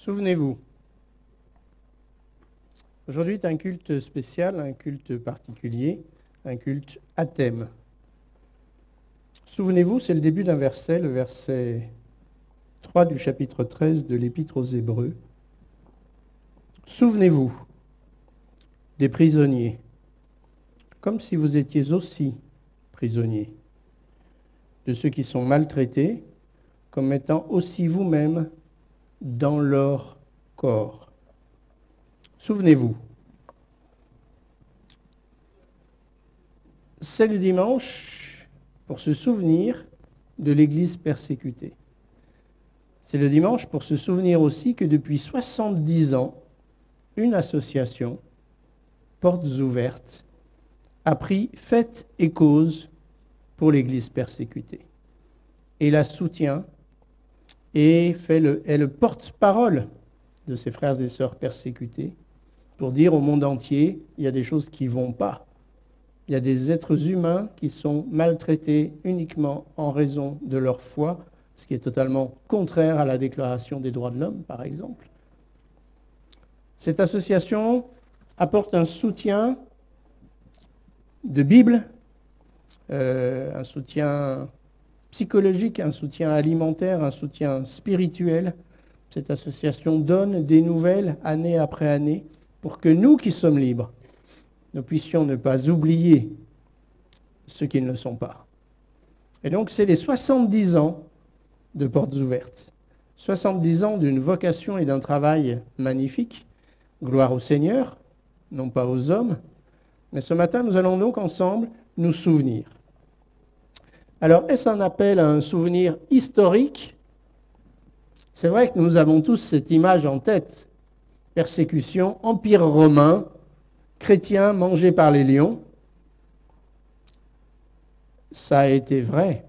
Souvenez-vous, aujourd'hui est un culte spécial, un culte particulier, un culte à thème. Souvenez-vous, c'est le début d'un verset, le verset 3 du chapitre 13 de l'Épître aux Hébreux. Souvenez-vous des prisonniers, comme si vous étiez aussi prisonniers, de ceux qui sont maltraités, comme étant aussi vous-même dans leur corps. Souvenez-vous, c'est le dimanche pour se souvenir de l'Église persécutée. C'est le dimanche pour se souvenir aussi que depuis 70 ans, une association, Portes Ouvertes, a pris fait et cause pour l'Église persécutée. Et la soutient et est le porte-parole de ses frères et sœurs persécutés pour dire au monde entier, il y a des choses qui ne vont pas. Il y a des êtres humains qui sont maltraités uniquement en raison de leur foi, ce qui est totalement contraire à la Déclaration des droits de l'homme, par exemple. Cette association apporte un soutien de Bible, un soutien psychologique, un soutien alimentaire, un soutien spirituel. Cette association donne des nouvelles année après année pour que nous qui sommes libres, nous puissions ne pas oublier ceux qui ne le sont pas. Et donc c'est les 70 ans de Portes Ouvertes. 70 ans d'une vocation et d'un travail magnifique. Gloire au Seigneur, non pas aux hommes. Mais ce matin, nous allons donc ensemble nous souvenir. Alors, est-ce un appel à un souvenir historique? C'est vrai que nous avons tous cette image en tête. Persécution, empire romain, chrétiens mangés par les lions. Ça a été vrai.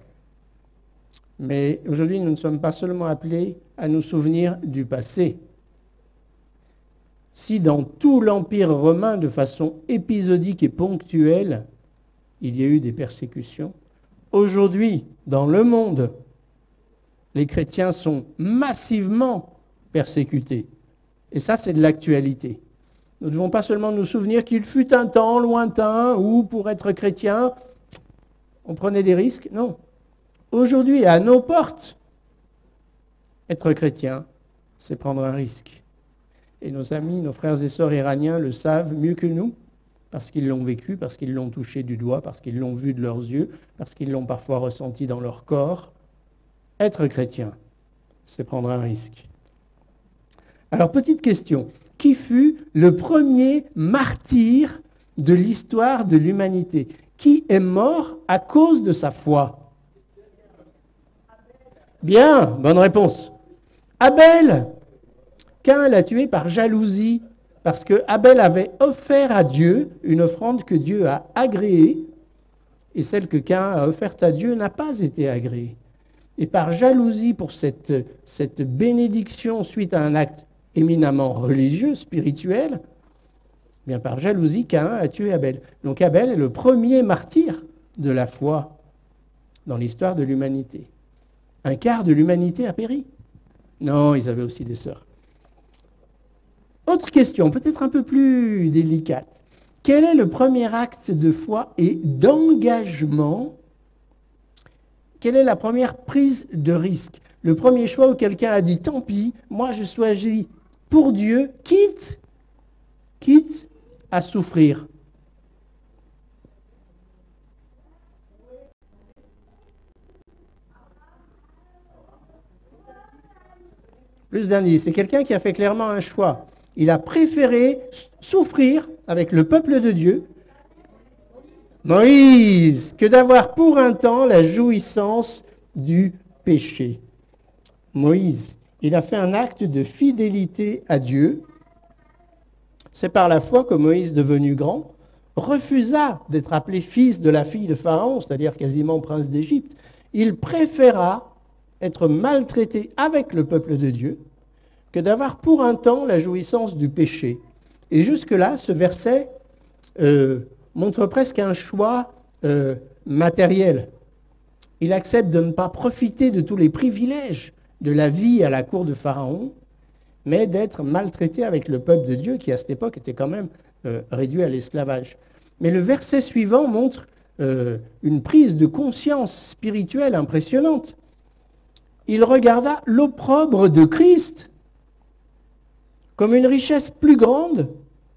Mais aujourd'hui, nous ne sommes pas seulement appelés à nous souvenir du passé. Si dans tout l'empire romain, de façon épisodique et ponctuelle, il y a eu des persécutions, aujourd'hui, dans le monde, les chrétiens sont massivement persécutés. Et ça, c'est de l'actualité. Nous ne devons pas seulement nous souvenir qu'il fut un temps lointain où, pour être chrétien, on prenait des risques. Non. Aujourd'hui, à nos portes, être chrétien, c'est prendre un risque. Et nos amis, nos frères et sœurs iraniens le savent mieux que nous, parce qu'ils l'ont vécu, parce qu'ils l'ont touché du doigt, parce qu'ils l'ont vu de leurs yeux, parce qu'ils l'ont parfois ressenti dans leur corps. Être chrétien, c'est prendre un risque. Alors, petite question. Qui fut le premier martyr de l'histoire de l'humanité? Qui est mort à cause de sa foi? Bien, bonne réponse. Abel. Caïn l'a tué par jalousie, parce que Abel avait offert à Dieu une offrande que Dieu a agréée, et celle que Caïn a offerte à Dieu n'a pas été agréée. Et par jalousie pour cette bénédiction suite à un acte éminemment religieux, spirituel, bien par jalousie, Caïn a tué Abel. Donc Abel est le premier martyr de la foi dans l'histoire de l'humanité. Un quart de l'humanité a péri. Non, ils avaient aussi des sœurs. Autre question, peut-être un peu plus délicate. Quel est le premier acte de foi et d'engagement? Quelle est la première prise de risque? Le premier choix où quelqu'un a dit, tant pis, moi je choisis pour Dieu, quitte à souffrir. Plus d'indices, c'est quelqu'un qui a fait clairement un choix. Il a préféré souffrir avec le peuple de Dieu, Moïse, que d'avoir pour un temps la jouissance du péché. Moïse, il a fait un acte de fidélité à Dieu. C'est par la foi que Moïse, devenu grand, refusa d'être appelé fils de la fille de Pharaon, c'est-à-dire quasiment prince d'Égypte. Il préféra être maltraité avec le peuple de Dieu que d'avoir pour un temps la jouissance du péché. Et jusque-là, ce verset montre presque un choix matériel. Il accepte de ne pas profiter de tous les privilèges de la vie à la cour de Pharaon, mais d'être maltraité avec le peuple de Dieu qui, à cette époque, était quand même réduit à l'esclavage. Mais le verset suivant montre une prise de conscience spirituelle impressionnante. Il regarda l'opprobre de Christ comme une richesse plus grande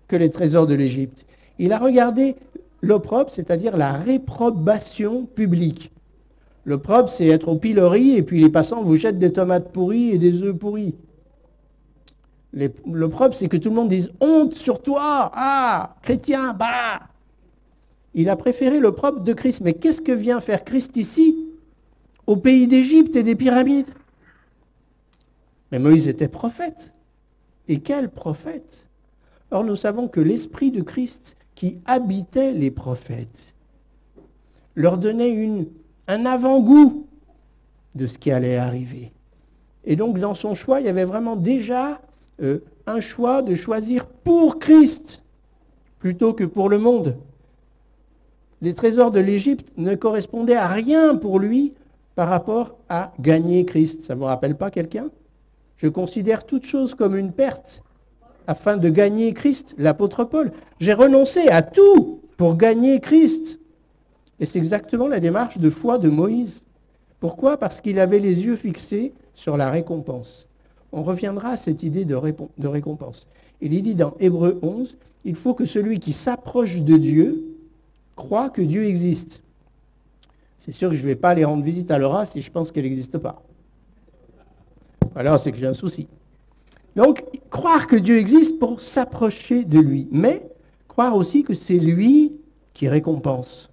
que les trésors de l'Égypte. Il a regardé l'opprobre, c'est-à-dire la réprobation publique. L'opprobre, c'est être au pilori et puis les passants vous jettent des tomates pourries et des œufs pourris. L'opprobre, c'est que tout le monde dise « honte sur toi, ah, chrétien, bah !» Il a préféré l'opprobre de Christ. Mais qu'est-ce que vient faire Christ ici, au pays d'Égypte et des pyramides? Mais Moïse était prophète. Et quel prophète! Or, nous savons que l'esprit de Christ qui habitait les prophètes leur donnait un avant-goût de ce qui allait arriver. Et donc, dans son choix, il y avait vraiment déjà un choix de choisir pour Christ plutôt que pour le monde. Les trésors de l'Égypte ne correspondaient à rien pour lui par rapport à gagner Christ. Ça ne vous rappelle pas quelqu'un? Je considère toute chose comme une perte afin de gagner Christ, l'apôtre Paul. J'ai renoncé à tout pour gagner Christ. Et c'est exactement la démarche de foi de Moïse. Pourquoi? Parce qu'il avait les yeux fixés sur la récompense. On reviendra à cette idée de récompense. Il est dit dans Hébreux 11, il faut que celui qui s'approche de Dieu croit que Dieu existe. C'est sûr que je ne vais pas aller rendre visite à Laura si je pense qu'elle n'existe pas. Alors c'est que j'ai un souci. Donc, croire que Dieu existe pour s'approcher de lui, mais croire aussi que c'est lui qui récompense,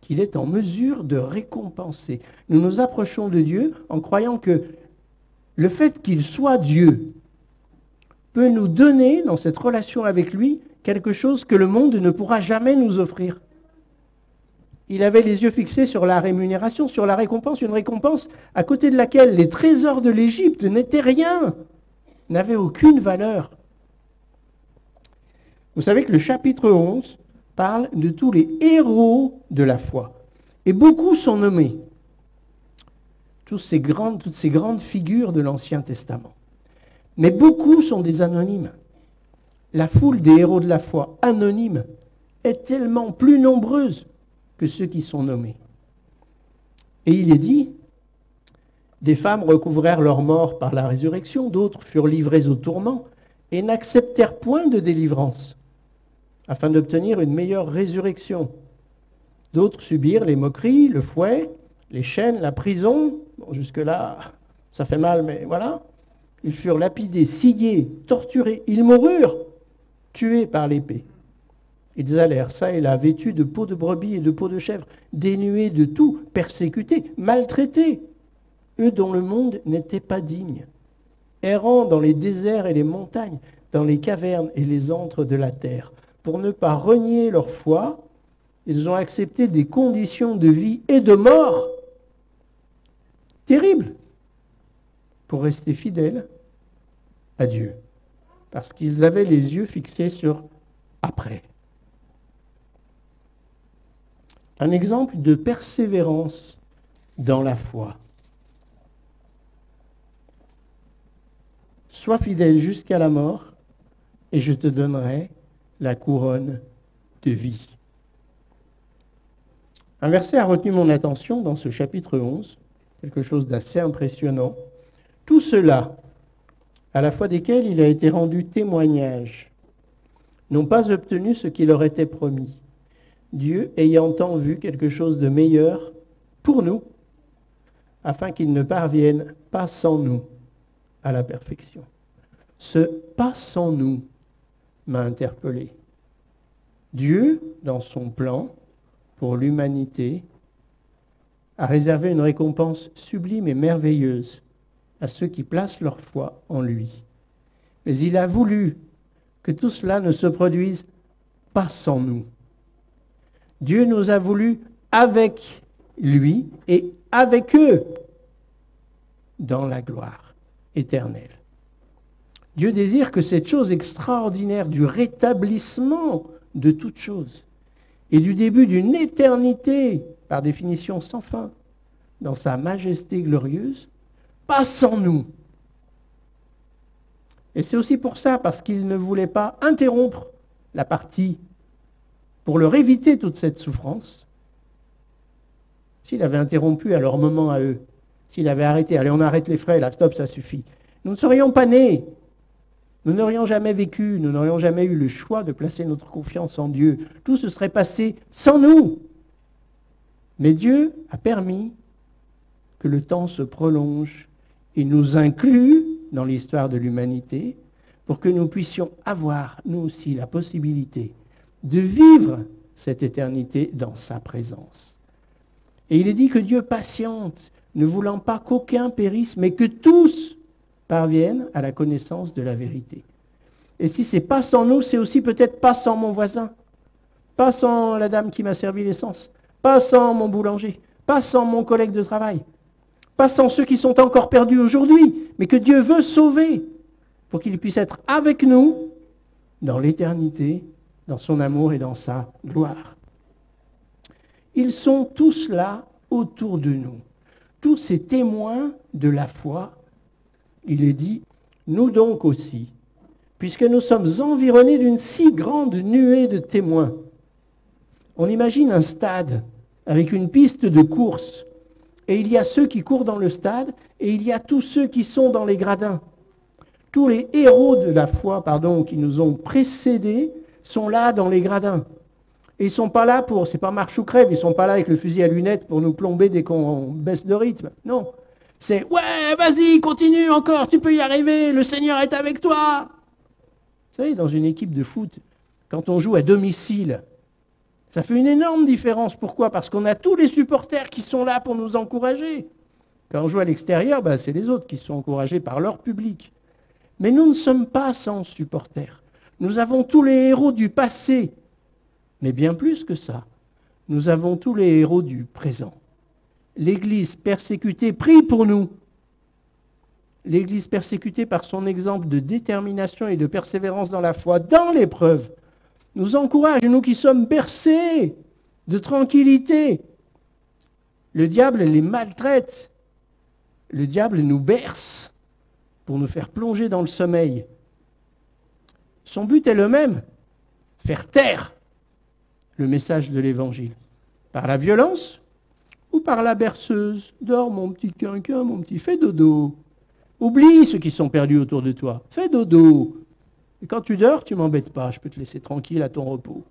qu'il est en mesure de récompenser. Nous nous approchons de Dieu en croyant que le fait qu'il soit Dieu peut nous donner, dans cette relation avec lui, quelque chose que le monde ne pourra jamais nous offrir. Il avait les yeux fixés sur la rémunération, sur la récompense, une récompense à côté de laquelle les trésors de l'Égypte n'étaient rien, n'avaient aucune valeur. Vous savez que le chapitre 11 parle de tous les héros de la foi. Et beaucoup sont nommés. Toutes ces grandes figures de l'Ancien Testament. Mais beaucoup sont des anonymes. La foule des héros de la foi anonymes est tellement plus nombreuse que ceux qui sont nommés. Et il est dit, des femmes recouvrèrent leur mort par la résurrection, d'autres furent livrées au tourment et n'acceptèrent point de délivrance, afin d'obtenir une meilleure résurrection. D'autres subirent les moqueries, le fouet, les chaînes, la prison. Bon, jusque-là, ça fait mal, mais voilà. Ils furent lapidés, sciés, torturés. Ils moururent, tués par l'épée. Ils allèrent ça et là, vêtus de peaux de brebis et de peaux de chèvre, dénués de tout, persécutés, maltraités, eux dont le monde n'était pas digne, errant dans les déserts et les montagnes, dans les cavernes et les antres de la terre. Pour ne pas renier leur foi, ils ont accepté des conditions de vie et de mort terribles pour rester fidèles à Dieu, parce qu'ils avaient les yeux fixés sur après. Un exemple de persévérance dans la foi. Sois fidèle jusqu'à la mort, et je te donnerai la couronne de vie. Un verset a retenu mon attention dans ce chapitre 11, quelque chose d'assez impressionnant. Tout cela, à la foi desquels il a été rendu témoignage, n'ont pas obtenu ce qui leur était promis. Dieu ayant tant vu quelque chose de meilleur pour nous, afin qu'ils ne parviennent pas sans nous à la perfection. Ce « pas sans nous » m'a interpellé. Dieu, dans son plan pour l'humanité, a réservé une récompense sublime et merveilleuse à ceux qui placent leur foi en lui. Mais il a voulu que tout cela ne se produise pas sans nous. Dieu nous a voulu avec lui et avec eux dans la gloire éternelle. Dieu désire que cette chose extraordinaire du rétablissement de toute chose et du début d'une éternité, par définition sans fin, dans sa majesté glorieuse, passe en nous. Et c'est aussi pour ça, parce qu'il ne voulait pas interrompre la partie pour leur éviter toute cette souffrance. S'il avait interrompu à leur moment à eux, s'il avait arrêté, allez, on arrête les frais, là, stop, ça suffit, nous ne serions pas nés. Nous n'aurions jamais vécu, nous n'aurions jamais eu le choix de placer notre confiance en Dieu. Tout se serait passé sans nous. Mais Dieu a permis que le temps se prolonge et nous inclut dans l'histoire de l'humanité pour que nous puissions avoir, nous aussi, la possibilité de vivre cette éternité dans sa présence. Et il est dit que Dieu patiente, ne voulant pas qu'aucun périsse, mais que tous parviennent à la connaissance de la vérité. Et si ce n'est pas sans nous, c'est aussi peut-être pas sans mon voisin, pas sans la dame qui m'a servi l'essence, pas sans mon boulanger, pas sans mon collègue de travail, pas sans ceux qui sont encore perdus aujourd'hui, mais que Dieu veut sauver pour qu'ils puissent être avec nous dans l'éternité, dans son amour et dans sa gloire. Ils sont tous là autour de nous, tous ces témoins de la foi. Il est dit, nous donc aussi, puisque nous sommes environnés d'une si grande nuée de témoins. On imagine un stade avec une piste de course, et il y a ceux qui courent dans le stade, et il y a tous ceux qui sont dans les gradins. Tous les héros de la foi, qui nous ont précédés, sont là dans les gradins. Et ils ne sont pas là pour, c'est pas marche ou crève, ils ne sont pas là avec le fusil à lunettes pour nous plomber dès qu'on baisse de rythme. Non. C'est, ouais, vas-y, continue encore, tu peux y arriver, le Seigneur est avec toi. Vous savez, dans une équipe de foot, quand on joue à domicile, ça fait une énorme différence. Pourquoi? Parce qu'on a tous les supporters qui sont là pour nous encourager. Quand on joue à l'extérieur, c'est les autres qui sont encouragés par leur public. Mais nous ne sommes pas sans supporters. Nous avons tous les héros du passé. Mais bien plus que ça, nous avons tous les héros du présent. L'Église persécutée prie pour nous. L'Église persécutée par son exemple de détermination et de persévérance dans la foi, dans l'épreuve, nous encourage, nous qui sommes bercés de tranquillité. Le diable les maltraite. Le diable nous berce pour nous faire plonger dans le sommeil. Son but est le même, faire taire le message de l'Évangile. Par la violence ou par la berceuse. Dors mon petit quinquin, mon petit, fais dodo. Oublie ceux qui sont perdus autour de toi. Fais dodo. Et quand tu dors, tu m'embêtes pas, je peux te laisser tranquille à ton repos.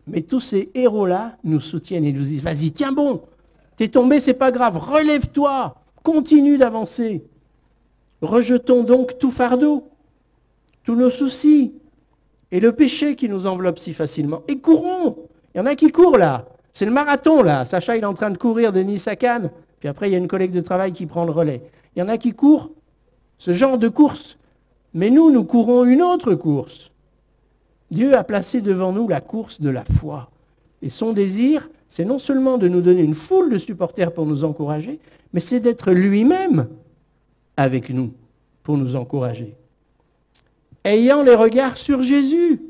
Mais tous ces héros-là nous soutiennent et nous disent, vas-y, tiens bon, t'es tombé, c'est pas grave, relève-toi, continue d'avancer. Rejetons donc tout fardeau, tous nos soucis et le péché qui nous enveloppe si facilement. Et courons. Il y en a qui courent là. C'est le marathon là. Sacha, il est en train de courir de Nice à Cannes. Puis après, il y a une collègue de travail qui prend le relais. Il y en a qui courent ce genre de course. Mais nous courons une autre course. Dieu a placé devant nous la course de la foi. Et son désir, c'est non seulement de nous donner une foule de supporters pour nous encourager, mais c'est d'être lui-même avec nous pour nous encourager. Ayant les regards sur Jésus,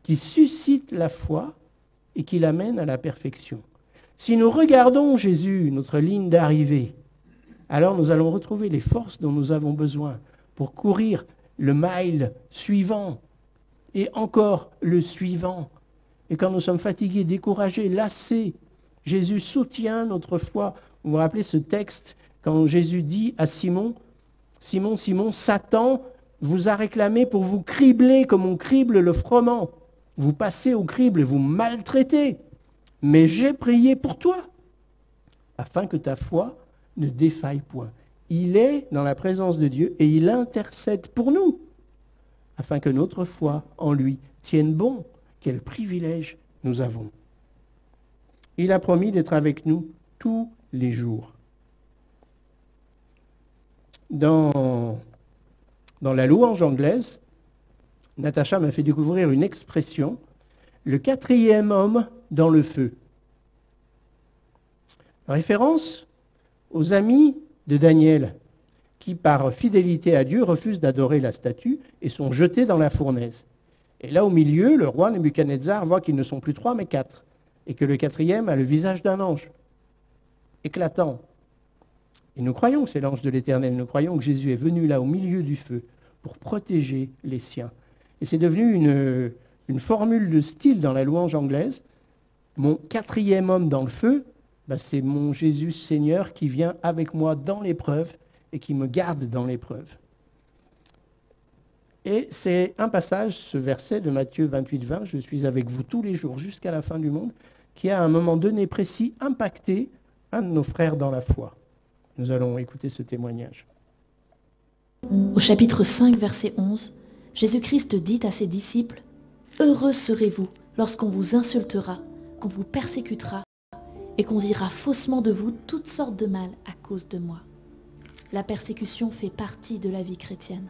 qui suscite la foi et qui l'amène à la perfection. Si nous regardons Jésus, notre ligne d'arrivée, alors nous allons retrouver les forces dont nous avons besoin pour courir le mile suivant et encore le suivant. Et quand nous sommes fatigués, découragés, lassés, Jésus soutient notre foi. Vous vous rappelez ce texte quand Jésus dit à Simon, Simon, Simon, Satan vous a réclamé pour vous cribler comme on crible le froment. Vous passez au crible, vous maltraitez. Mais j'ai prié pour toi, afin que ta foi ne défaille point. Il est dans la présence de Dieu et il intercède pour nous, afin que notre foi en lui tienne bon. Quel privilège nous avons. Il a promis d'être avec nous tous les jours. Dans la louange anglaise, Natacha m'a fait découvrir une expression, le quatrième homme dans le feu. Référence aux amis de Daniel, qui par fidélité à Dieu refusent d'adorer la statue et sont jetés dans la fournaise. Et là au milieu, le roi Nebuchadnezzar voit qu'ils ne sont plus 3 mais 4, et que le quatrième a le visage d'un ange, éclatant. Et nous croyons que c'est l'ange de l'Éternel, nous croyons que Jésus est venu là au milieu du feu pour protéger les siens. Et c'est devenu une formule de style dans la louange anglaise. Mon quatrième homme dans le feu, c'est mon Jésus Seigneur qui vient avec moi dans l'épreuve et qui me garde dans l'épreuve. Et c'est un passage, ce verset de Matthieu 28, 20, « Je suis avec vous tous les jours jusqu'à la fin du monde », qui a à un moment donné précis impacté un de nos frères dans la foi. Nous allons écouter ce témoignage. Au chapitre 5, verset 11, Jésus-Christ dit à ses disciples « Heureux serez-vous lorsqu'on vous insultera, qu'on vous persécutera et qu'on dira faussement de vous toutes sortes de mal à cause de moi. » La persécution fait partie de la vie chrétienne.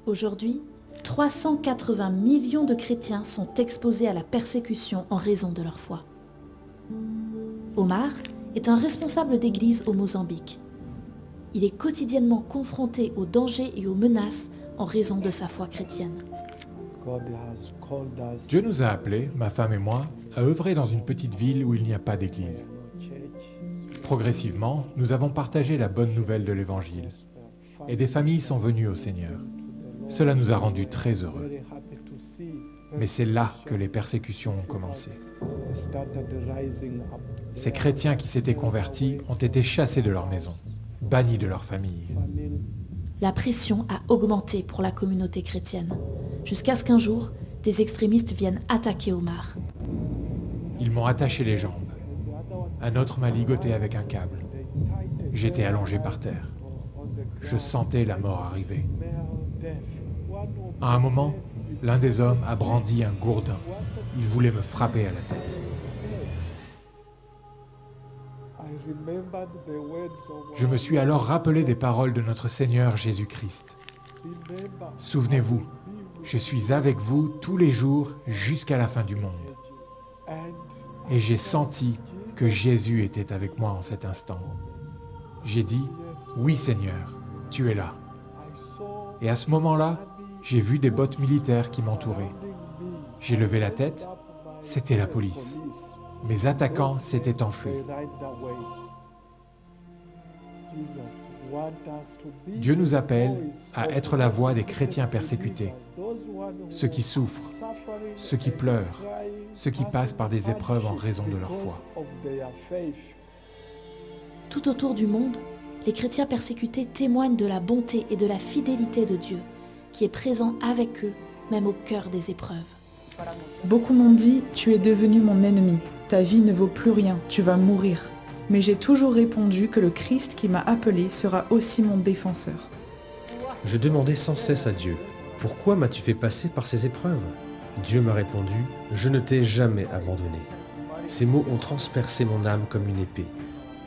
Aujourd'hui, 380 millions de chrétiens sont exposés à la persécution en raison de leur foi. Omar est un responsable d'église au Mozambique. Il est quotidiennement confronté aux dangers et aux menaces en raison de sa foi chrétienne. Dieu nous a appelés, ma femme et moi, à œuvrer dans une petite ville où il n'y a pas d'église. Progressivement, nous avons partagé la bonne nouvelle de l'Évangile et des familles sont venues au Seigneur. Cela nous a rendus très heureux. Mais c'est là que les persécutions ont commencé. Ces chrétiens qui s'étaient convertis ont été chassés de leur maison, bannis de leur famille. La pression a augmenté pour la communauté chrétienne, jusqu'à ce qu'un jour, des extrémistes viennent attaquer Omar. Ils m'ont attaché les jambes. Un autre m'a ligoté avec un câble. J'étais allongé par terre. Je sentais la mort arriver. À un moment, l'un des hommes a brandi un gourdin. Il voulait me frapper à la tête. Je me suis alors rappelé des paroles de notre Seigneur Jésus-Christ. Souvenez-vous, je suis avec vous tous les jours jusqu'à la fin du monde. Et j'ai senti que Jésus était avec moi en cet instant. J'ai dit, oui Seigneur, tu es là. Et à ce moment-là, j'ai vu des bottes militaires qui m'entouraient. J'ai levé la tête, c'était la police. Mes attaquants s'étaient enfuis. Dieu nous appelle à être la voix des chrétiens persécutés, ceux qui souffrent, ceux qui pleurent, ceux qui passent par des épreuves en raison de leur foi. Tout autour du monde, les chrétiens persécutés témoignent de la bonté et de la fidélité de Dieu, qui est présent avec eux, même au cœur des épreuves. Beaucoup m'ont dit « Tu es devenu mon ennemi, ta vie ne vaut plus rien, tu vas mourir ». Mais j'ai toujours répondu que le Christ qui m'a appelé sera aussi mon défenseur. Je demandais sans cesse à Dieu, « Pourquoi m'as-tu fait passer par ces épreuves ?» Dieu m'a répondu, « Je ne t'ai jamais abandonné. » Ces mots ont transpercé mon âme comme une épée.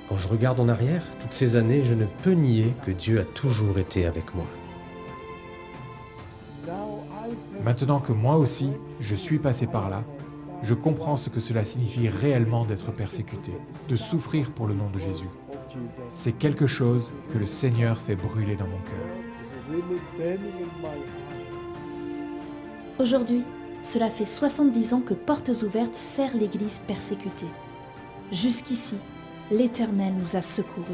Quand je regarde en arrière, toutes ces années, je ne peux nier que Dieu a toujours été avec moi. Maintenant que moi aussi, je suis passé par là, je comprends ce que cela signifie réellement d'être persécuté, de souffrir pour le nom de Jésus. C'est quelque chose que le Seigneur fait brûler dans mon cœur. Aujourd'hui, cela fait 70 ans que Portes Ouvertes sert l'Église persécutée. Jusqu'ici, l'Éternel nous a secourus.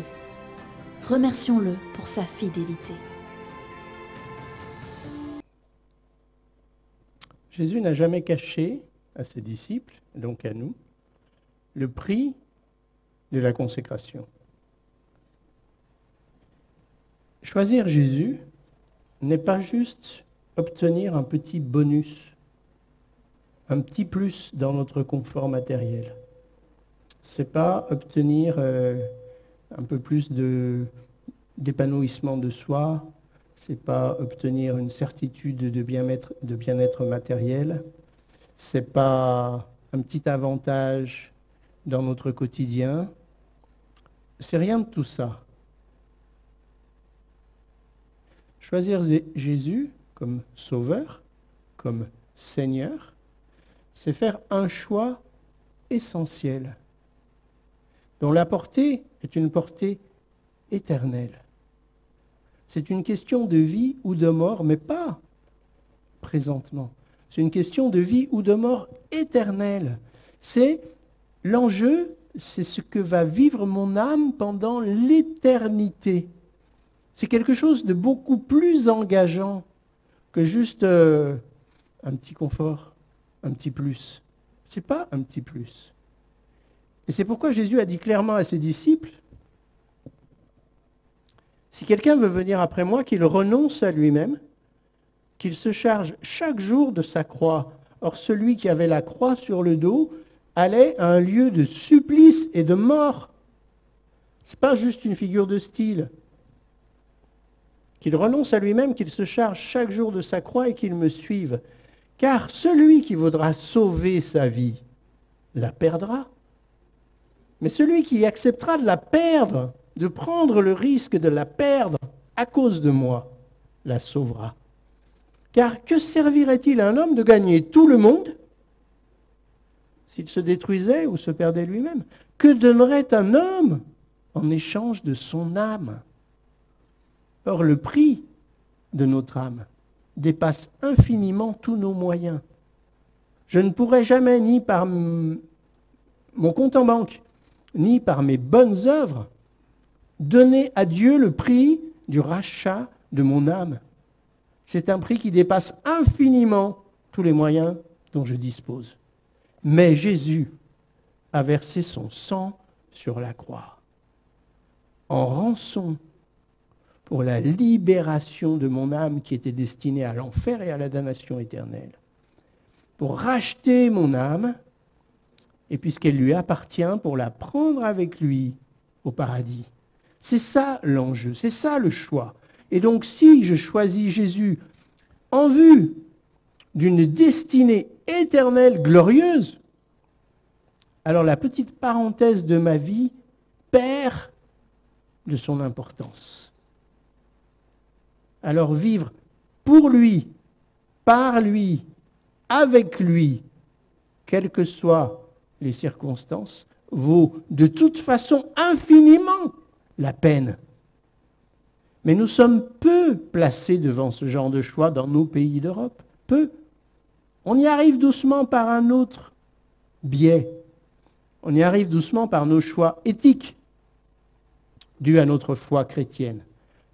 Remercions-le pour sa fidélité. Jésus n'a jamais caché à ses disciples, donc à nous, le prix de la consécration. Choisir Jésus n'est pas juste obtenir un petit bonus, un petit plus dans notre confort matériel. C'est pas obtenir un peu plus d'épanouissement de soi, c'est pas obtenir une certitude de bien-être matériel, c'est pas un petit avantage dans notre quotidien, c'est rien de tout ça. Choisir Jésus comme sauveur, comme Seigneur, c'est faire un choix essentiel, dont la portée est une portée éternelle. C'est une question de vie ou de mort, mais pas présentement. C'est une question de vie ou de mort éternelle. C'est l'enjeu, c'est ce que va vivre mon âme pendant l'éternité. C'est quelque chose de beaucoup plus engageant que juste un petit confort, un petit plus. Ce n'est pas un petit plus. Et c'est pourquoi Jésus a dit clairement à ses disciples, si quelqu'un veut venir après moi, qu'il renonce à lui-même, qu'il se charge chaque jour de sa croix. Or, celui qui avait la croix sur le dos allait à un lieu de supplice et de mort. Ce n'est pas juste une figure de style. Qu'il renonce à lui-même, qu'il se charge chaque jour de sa croix et qu'il me suive. Car celui qui voudra sauver sa vie la perdra. Mais celui qui acceptera de la perdre, de prendre le risque de la perdre à cause de moi, la sauvera. Car que servirait-il à un homme de gagner tout le monde s'il se détruisait ou se perdait lui-même? Que donnerait un homme en échange de son âme? Or, le prix de notre âme dépasse infiniment tous nos moyens. Je ne pourrais jamais, ni par mon compte en banque, ni par mes bonnes œuvres, donner à Dieu le prix du rachat de mon âme. C'est un prix qui dépasse infiniment tous les moyens dont je dispose. Mais Jésus a versé son sang sur la croix, en rançon pour la libération de mon âme qui était destinée à l'enfer et à la damnation éternelle. Pour racheter mon âme, et puisqu'elle lui appartient, pour la prendre avec lui au paradis. C'est ça l'enjeu, c'est ça le choix. Et donc si je choisis Jésus en vue d'une destinée éternelle glorieuse, alors la petite parenthèse de ma vie perd de son importance. Alors vivre pour lui, par lui, avec lui, quelles que soient les circonstances, vaut de toute façon infiniment la peine. Mais nous sommes peu placés devant ce genre de choix dans nos pays d'Europe. Peu. On y arrive doucement par un autre biais. On y arrive doucement par nos choix éthiques, dus à notre foi chrétienne.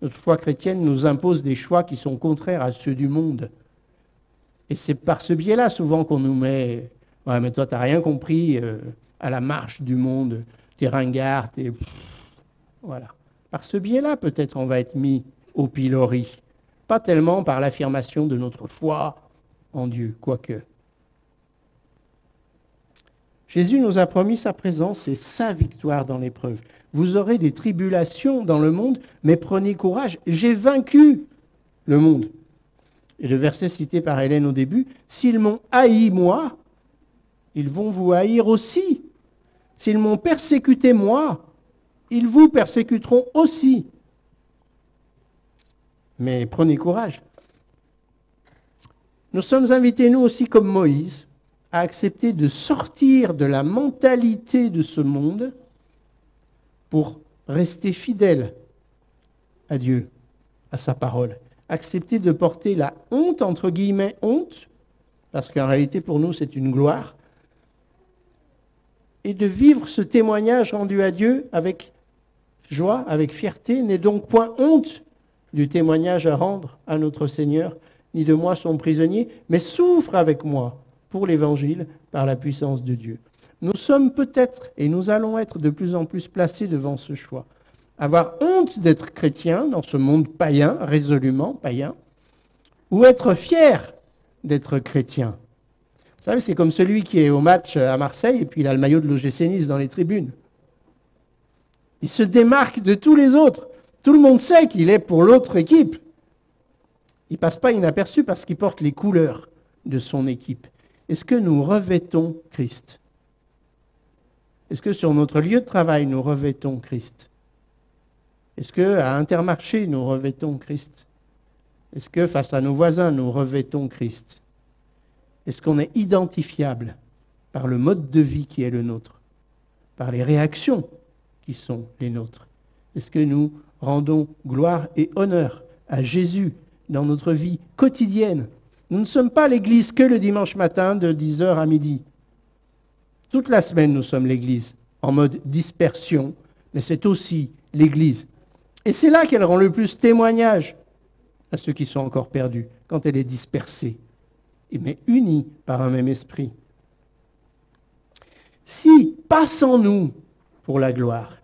Notre foi chrétienne nous impose des choix qui sont contraires à ceux du monde. Et c'est par ce biais-là souvent qu'on nous met « Ouais, mais toi, tu n'as rien compris à la marche du monde, t'es ringard, t'es... » Voilà. Par ce biais-là, peut-être, on va être mis au pilori. Pas tellement par l'affirmation de notre foi en Dieu, quoique. Jésus nous a promis sa présence et sa victoire dans l'épreuve. Vous aurez des tribulations dans le monde, mais prenez courage, j'ai vaincu le monde. Et le verset cité par Hélène au début, s'ils m'ont haï moi, ils vont vous haïr aussi. S'ils m'ont persécuté moi, ils vous persécuteront aussi. Mais prenez courage. Nous sommes invités, nous aussi, comme Moïse, à accepter de sortir de la mentalité de ce monde pour rester fidèles à Dieu, à sa parole. Accepter de porter la honte, entre guillemets, honte, parce qu'en réalité pour nous c'est une gloire, et de vivre ce témoignage rendu à Dieu avec joie, avec fierté, n'est donc point honte du témoignage à rendre à notre Seigneur, ni de moi son prisonnier, mais souffre avec moi pour l'Évangile par la puissance de Dieu. Nous sommes peut-être, et nous allons être de plus en plus placés devant ce choix. Avoir honte d'être chrétien dans ce monde païen, résolument païen, ou être fier d'être chrétien. Vous savez, c'est comme celui qui est au match à Marseille et puis il a le maillot de l'OGC Nice dans les tribunes. Il se démarque de tous les autres. Tout le monde sait qu'il est pour l'autre équipe. Il ne passe pas inaperçu parce qu'il porte les couleurs de son équipe. Est-ce que nous revêtons Christ? Est-ce que sur notre lieu de travail, nous revêtons Christ? Est-ce qu'à Intermarché, nous revêtons Christ? Est-ce que face à nos voisins, nous revêtons Christ? Est-ce qu'on est identifiable par le mode de vie qui est le nôtre, par les réactions qui sont les nôtres? Est-ce que nous rendons gloire et honneur à Jésus dans notre vie quotidienne? Nous ne sommes pas l'Église que le dimanche matin de 10h à midi. Toute la semaine, nous sommes l'Église, en mode dispersion, mais c'est aussi l'Église. Et c'est là qu'elle rend le plus témoignage à ceux qui sont encore perdus, quand elle est dispersée, mais unie par un même esprit. Si, pas sans nous, pour la gloire,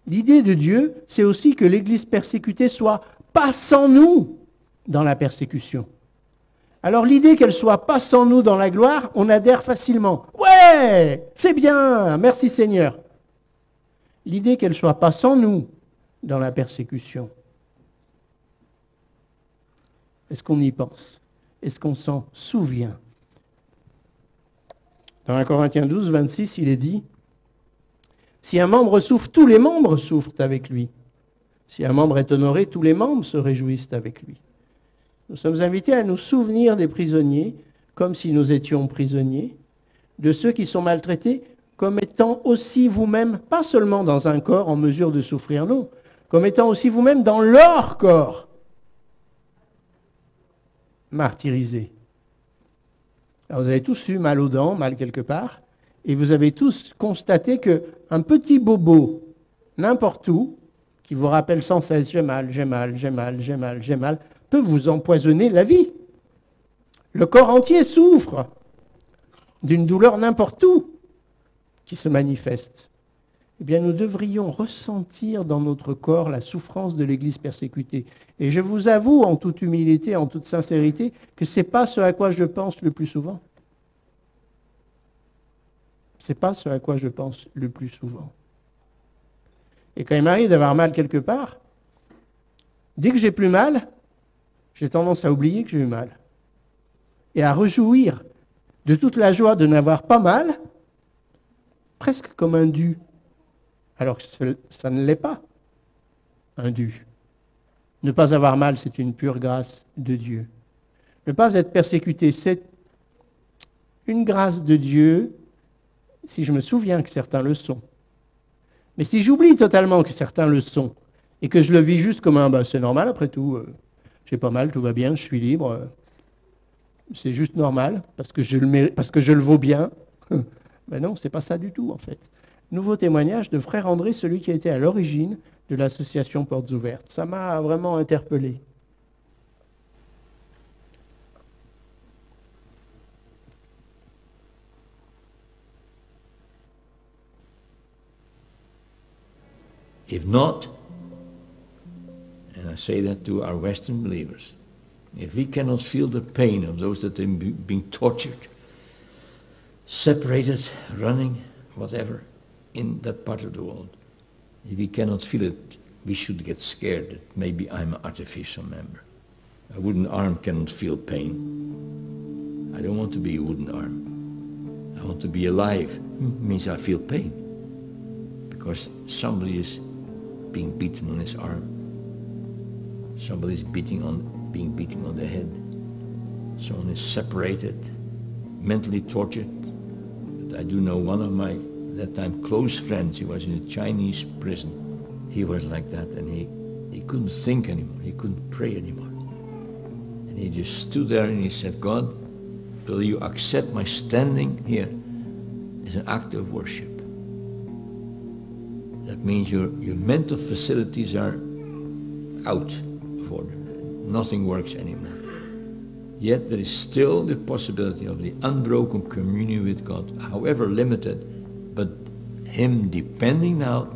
l'idée de Dieu, c'est aussi que l'Église persécutée soit pas sans nous dans la persécution. Alors l'idée qu'elle soit pas sans nous dans la gloire, on adhère facilement. Ouais, c'est bien, merci Seigneur. L'idée qu'elle soit pas sans nous dans la persécution. Est-ce qu'on y pense? Est-ce qu'on s'en souvient? Dans 1 Corinthiens 12, 26, il est dit, « Si un membre souffre, tous les membres souffrent avec lui. Si un membre est honoré, tous les membres se réjouissent avec lui. » Nous sommes invités à nous souvenir des prisonniers, comme si nous étions prisonniers, de ceux qui sont maltraités, comme étant aussi vous-même, pas seulement dans un corps en mesure de souffrir, non, comme étant aussi vous-même dans leur corps, martyrisés. Alors vous avez tous eu mal aux dents, mal quelque part, et vous avez tous constaté qu'un petit bobo, n'importe où, qui vous rappelle sans cesse « j'ai mal, j'ai mal, j'ai mal, j'ai mal, j'ai mal », peut vous empoisonner la vie. Le corps entier souffre d'une douleur n'importe où qui se manifeste. Eh bien, nous devrions ressentir dans notre corps la souffrance de l'Église persécutée. Et je vous avoue, en toute humilité, en toute sincérité, que ce n'est pas ce à quoi je pense le plus souvent. Ce n'est pas ce à quoi je pense le plus souvent. Et quand il m'arrive d'avoir mal quelque part, dès que j'ai plus mal, j'ai tendance à oublier que j'ai eu mal. Et à rejouir de toute la joie de n'avoir pas mal, presque comme un dû. Alors que ça ne l'est pas, un dû. Ne pas avoir mal, c'est une pure grâce de Dieu. Ne pas être persécuté, c'est une grâce de Dieu, si je me souviens que certains le sont. Mais si j'oublie totalement que certains le sont, et que je le vis juste comme un, c'est normal après tout, j'ai pas mal, tout va bien, je suis libre, c'est juste normal, parce que je le vaux bien. Ben non, c'est pas ça du tout en fait. Nouveau témoignage de frère André, celui qui a été à l'origine de l'association Portes Ouvertes. Ça m'a vraiment interpellé. If not, and I say that to our Western believers, if we cannot feel the pain of those that are being tortured, separated, running, whatever, in that part of the world, if we cannot feel it, we should get scared that maybe I'm an artificial member. A wooden arm cannot feel pain. I don't want to be a wooden arm. I want to be alive. Means I feel pain. Because somebody is being beaten on his arm. Somebody is being beaten on the head. Someone is separated, mentally tortured. But I do know one of my, that time, close friends. He was in a Chinese prison. He was like that, and he couldn't think anymore. He couldn't pray anymore. And he just stood there and he said, God, will you accept my standing here as an act of worship? That means your mental facilities are out of order. Nothing works anymore. Yet there is still the possibility of the unbroken communion with God, however limited, but Him depending now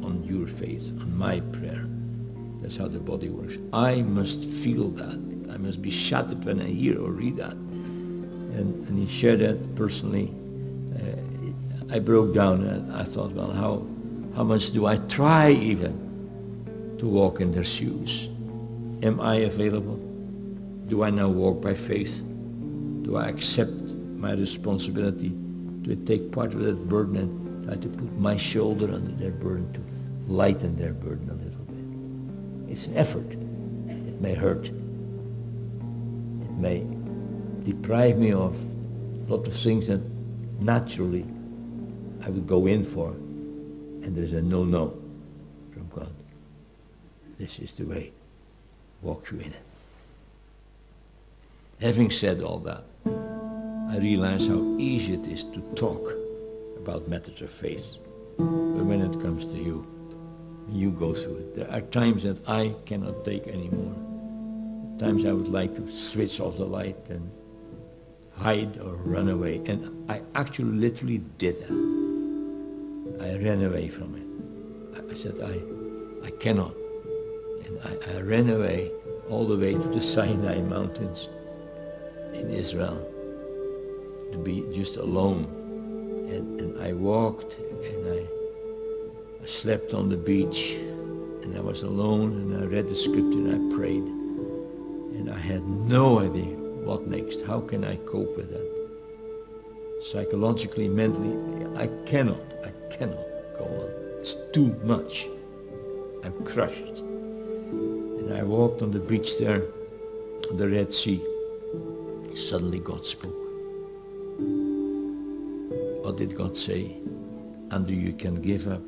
on your faith, on my prayer. That's how the body works. I must feel that. I must be shattered when I hear or read that. And he shared that personally. I broke down and I thought, well, how much do I try even to walk in their shoes? Am I available? Do I now walk by faith? Do I accept my responsibility to take part of that burden and try to put my shoulder under their burden to lighten their burden a little bit? It's an effort. It may hurt. It may deprive me of a lot of things that naturally I would go in for, and there's a no from God. This is the way. Walk you in it. Having said all that, I realize how easy it is to talk about matters of faith. But when it comes to you go through it. There are times that I cannot take anymore. sometimes I would like to switch off the light and hide or run away. And I actually literally did that. I ran away from it. I said, I cannot. And I ran away all the way to the Sinai Mountains in Israel to be just alone. And I walked and I slept on the beach and I was alone and I read the scripture and I prayed. And I had no idea what next. How can I cope with that? Psychologically, mentally, I cannot go on. It's too much. I'm crushed. And I walked on the beach there, on the Red Sea. Suddenly God spoke. What did God say? Andrew, you can give up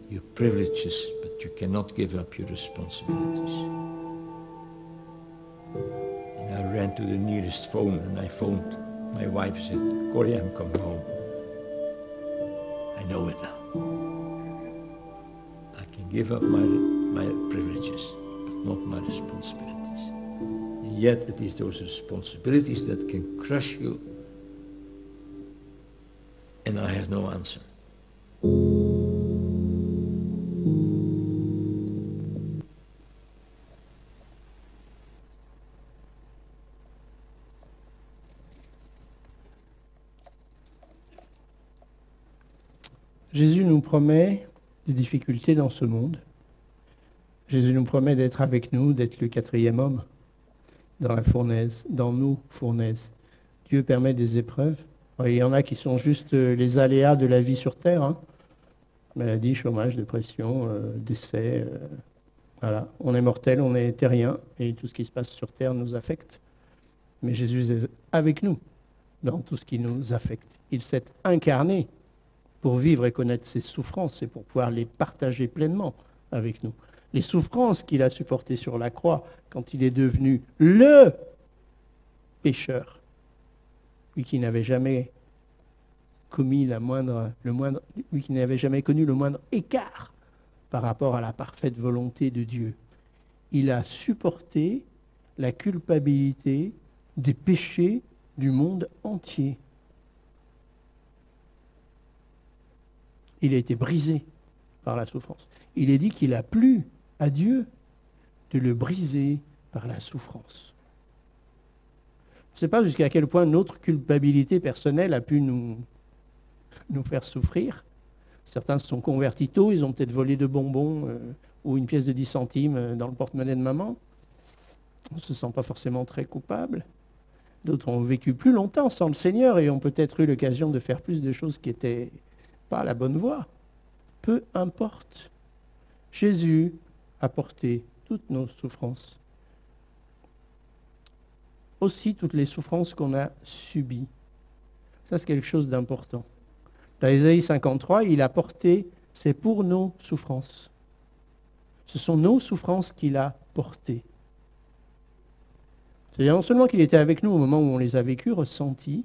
your privileges, but you cannot give up your responsibilities. And I ran to the nearest phone and I phoned my wife and said, Corrie, I'm coming home. I know it now. I can give up my privileges, but not my responsibilities. And yet it is those responsibilities that can crush you. And I have no answer. Jésus nous promet des difficultés dans ce monde. Jésus nous promet d'être avec nous, d'être le quatrième homme dans la fournaise, dans nos fournaises. Dieu permet des épreuves. Il y en a qui sont juste les aléas de la vie sur Terre. Hein. Maladie, chômage, dépression, décès. Voilà. On est mortel, on est terrien, et tout ce qui se passe sur Terre nous affecte. Mais Jésus est avec nous dans tout ce qui nous affecte. Il s'est incarné pour vivre et connaître ses souffrances et pour pouvoir les partager pleinement avec nous. Les souffrances qu'il a supportées sur la croix quand il est devenu le pécheur, lui qui n'avait jamais commis lui qui n'avait jamais connu le moindre écart par rapport à la parfaite volonté de Dieu. Il a supporté la culpabilité des péchés du monde entier. Il a été brisé par la souffrance. Il est dit qu'il a plu à Dieu de le briser par la souffrance. Je ne sais pas jusqu'à quel point notre culpabilité personnelle a pu nous faire souffrir. Certains se sont convertis tôt, ils ont peut-être volé 2 bonbons ou une pièce de 10 centimes dans le porte-monnaie de maman. On ne se sent pas forcément très coupable. D'autres ont vécu plus longtemps sans le Seigneur et ont peut-être eu l'occasion de faire plus de choses qui étaient pas la bonne voie. Peu importe. Jésus a porté toutes nos souffrances. Aussi toutes les souffrances qu'on a subies. Ça, c'est quelque chose d'important. Dans Ésaïe 53, il a porté, c'est pour nos souffrances. Ce sont nos souffrances qu'il a portées. C'est-à-dire non seulement qu'il était avec nous au moment où on les a vécues, ressenties,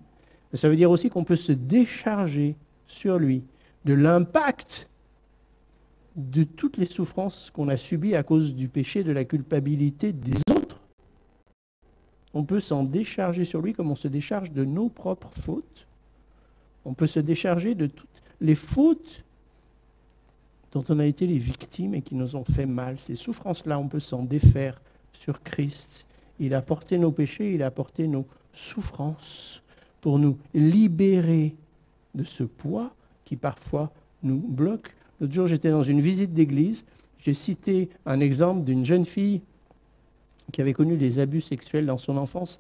mais ça veut dire aussi qu'on peut se décharger sur lui de l'impact de toutes les souffrances qu'on a subies à cause du péché, de la culpabilité des autres. On peut s'en décharger sur lui comme on se décharge de nos propres fautes. On peut se décharger de toutes les fautes dont on a été les victimes et qui nous ont fait mal. Ces souffrances-là, on peut s'en défaire sur Christ. Il a porté nos péchés, il a porté nos souffrances pour nous libérer de ce poids qui parfois nous bloque. L'autre jour, j'étais dans une visite d'église. J'ai cité un exemple d'une jeune fille qui avait connu des abus sexuels dans son enfance,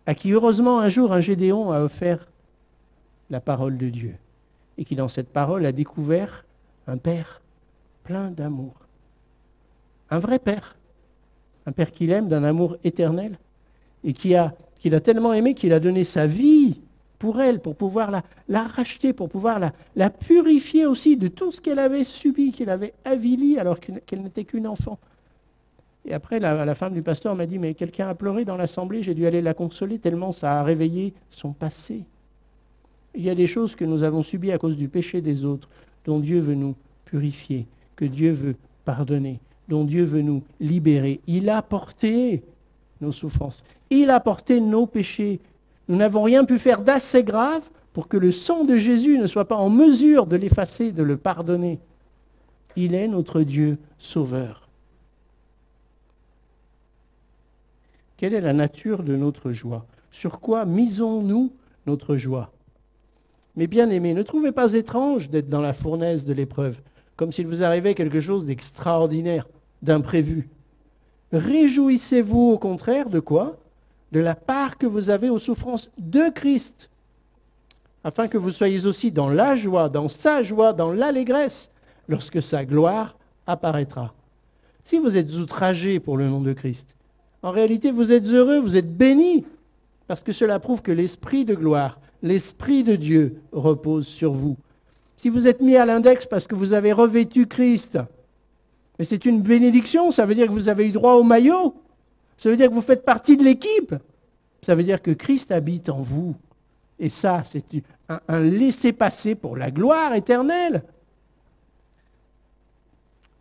à qui heureusement un jour un Gédéon a offert la parole de Dieu. Et qui dans cette parole a découvert un père plein d'amour. Un vrai père. Un père qu'il aime d'un amour éternel. Et qu'il a tellement aimé qu'il a donné sa vie pour elle, pour pouvoir la racheter, pour pouvoir la purifier aussi de tout ce qu'elle avait subi, qu'elle avait avili alors qu'elle n'était qu'une enfant. Et après, la femme du pasteur m'a dit, mais quelqu'un a pleuré dans l'assemblée, j'ai dû aller la consoler tellement ça a réveillé son passé. Il y a des choses que nous avons subies à cause du péché des autres, dont Dieu veut nous purifier, que Dieu veut pardonner, dont Dieu veut nous libérer. Il a porté nos souffrances. Il a porté nos péchés. Nous n'avons rien pu faire d'assez grave pour que le sang de Jésus ne soit pas en mesure de l'effacer, de le pardonner. Il est notre Dieu sauveur. Quelle est la nature de notre joie? Sur quoi misons-nous notre joie? Mes bien-aimés, ne trouvez pas étrange d'être dans la fournaise de l'épreuve, comme s'il vous arrivait quelque chose d'extraordinaire, d'imprévu. Réjouissez-vous au contraire de quoi? De la part que vous avez aux souffrances de Christ, afin que vous soyez aussi dans la joie, dans sa joie, dans l'allégresse, lorsque sa gloire apparaîtra. Si vous êtes outragés pour le nom de Christ, en réalité vous êtes heureux, vous êtes bénis, parce que cela prouve que l'Esprit de gloire, l'Esprit de Dieu repose sur vous. Si vous êtes mis à l'index parce que vous avez revêtu Christ, mais c'est une bénédiction, ça veut dire que vous avez eu droit au maillot, ça veut dire que vous faites partie de l'équipe, ça veut dire que Christ habite en vous. Et ça, c'est un laissez-passer pour la gloire éternelle.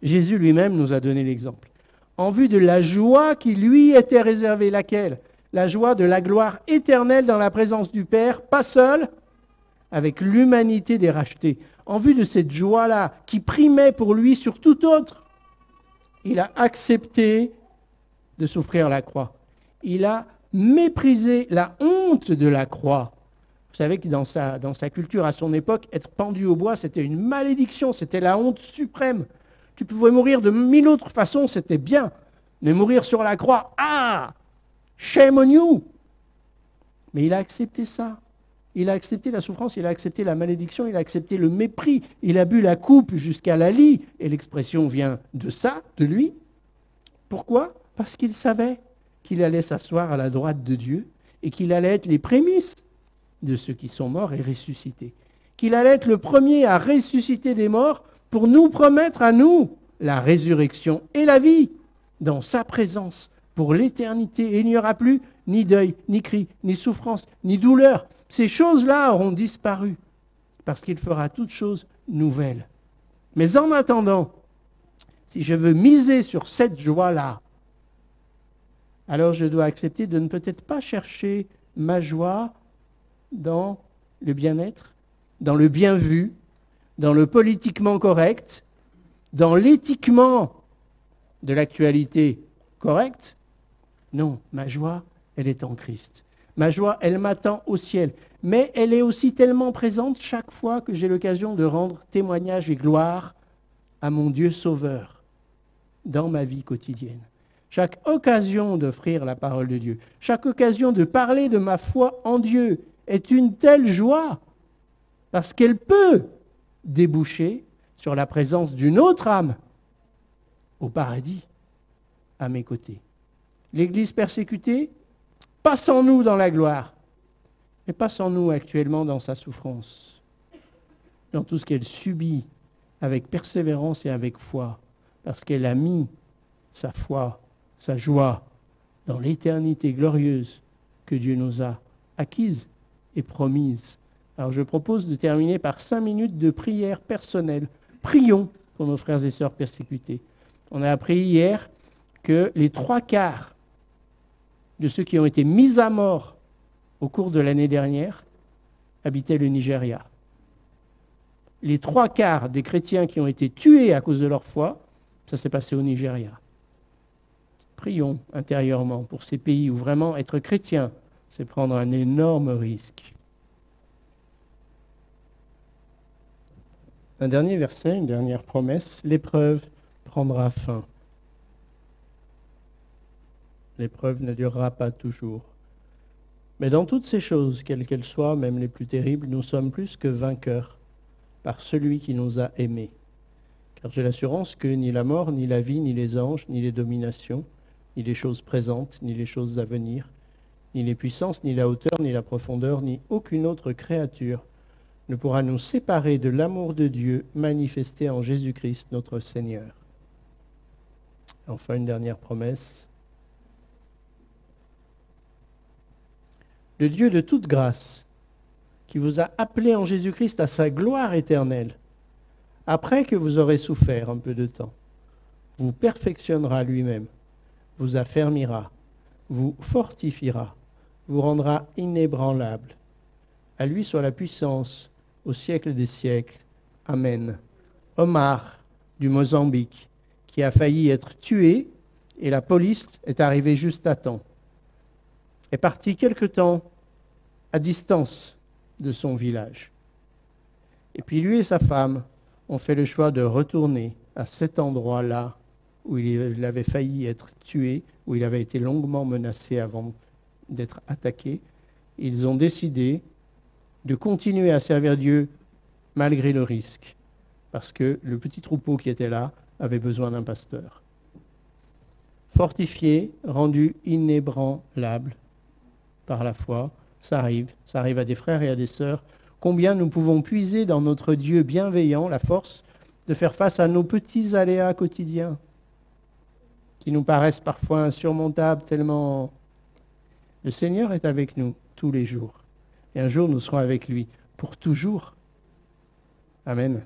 Jésus lui-même nous a donné l'exemple. En vue de la joie qui lui était réservée, laquelle? La joie de la gloire éternelle dans la présence du Père, pas seul, avec l'humanité des rachetés. En vue de cette joie-là, qui primait pour lui sur tout autre, il a accepté de souffrir la croix. Il a méprisé la honte de la croix. Vous savez que dans sa culture à son époque, être pendu au bois, c'était une malédiction, c'était la honte suprême. Tu pouvais mourir de 1000 autres façons, c'était bien. Mais mourir sur la croix, shame on you! Mais il a accepté ça. Il a accepté la souffrance, il a accepté la malédiction, il a accepté le mépris. Il a bu la coupe jusqu'à la lie. Et l'expression vient de ça, de lui. Pourquoi? Parce qu'il savait qu'il allait s'asseoir à la droite de Dieu et qu'il allait être les prémices de ceux qui sont morts et ressuscités. Qu'il allait être le premier à ressusciter des morts pour nous promettre à nous la résurrection et la vie dans sa présence pour l'éternité. Et il n'y aura plus ni deuil, ni cri, ni souffrance, ni douleur. Ces choses-là auront disparu parce qu'il fera toutes choses nouvelles. Mais en attendant, si je veux miser sur cette joie-là, alors je dois accepter de ne peut-être pas chercher ma joie dans le bien-être, dans le bien vu, dans le politiquement correct, dans l'éthiquement de l'actualité correcte. Non, ma joie, elle est en Christ. Ma joie, elle m'attend au ciel. Mais elle est aussi tellement présente chaque fois que j'ai l'occasion de rendre témoignage et gloire à mon Dieu sauveur dans ma vie quotidienne. Chaque occasion d'offrir la parole de Dieu, chaque occasion de parler de ma foi en Dieu est une telle joie parce qu'elle peut déboucher sur la présence d'une autre âme au paradis à mes côtés. L'Église persécutée, passe en nous dans la gloire, mais passe en nous actuellement dans sa souffrance, dans tout ce qu'elle subit avec persévérance et avec foi, parce qu'elle a mis sa foi, sa joie dans l'éternité glorieuse que Dieu nous a acquise et promise. Alors je propose de terminer par 5 minutes de prière personnelle. Prions pour nos frères et sœurs persécutés. On a appris hier que les 3/4 de ceux qui ont été mis à mort au cours de l'année dernière habitaient le Nigeria. Les 3/4 des chrétiens qui ont été tués à cause de leur foi, ça s'est passé au Nigeria. Prions intérieurement pour ces pays où vraiment être chrétien, c'est prendre un énorme risque. Un dernier verset, une dernière promesse, l'épreuve prendra fin. L'épreuve ne durera pas toujours. Mais dans toutes ces choses, quelles qu'elles soient, même les plus terribles, nous sommes plus que vainqueurs par celui qui nous a aimés. Car j'ai l'assurance que ni la mort, ni la vie, ni les anges, ni les dominations, ni les choses présentes, ni les choses à venir, ni les puissances, ni la hauteur, ni la profondeur, ni aucune autre créature ne pourra nous séparer de l'amour de Dieu manifesté en Jésus-Christ notre Seigneur. Enfin, une dernière promesse. Le Dieu de toute grâce, qui vous a appelé en Jésus-Christ à sa gloire éternelle, après que vous aurez souffert un peu de temps, vous perfectionnera lui-même, vous affermira, vous fortifiera, vous rendra inébranlable. À lui soit la puissance au siècle des siècles. Amen. Omar du Mozambique, qui a failli être tué, et la police est arrivée juste à temps, est parti quelque temps à distance de son village. Et puis lui et sa femme ont fait le choix de retourner à cet endroit-là où il avait failli être tué, où il avait été longuement menacé avant d'être attaqué. Ils ont décidé de continuer à servir Dieu malgré le risque, parce que le petit troupeau qui était là avait besoin d'un pasteur. Fortifié, rendu inébranlable par la foi, ça arrive à des frères et à des sœurs. Combien nous pouvons puiser dans notre Dieu bienveillant la force de faire face à nos petits aléas quotidiens qui nous paraissent parfois insurmontables tellement... Le Seigneur est avec nous tous les jours. Et un jour, nous serons avec lui pour toujours. Amen.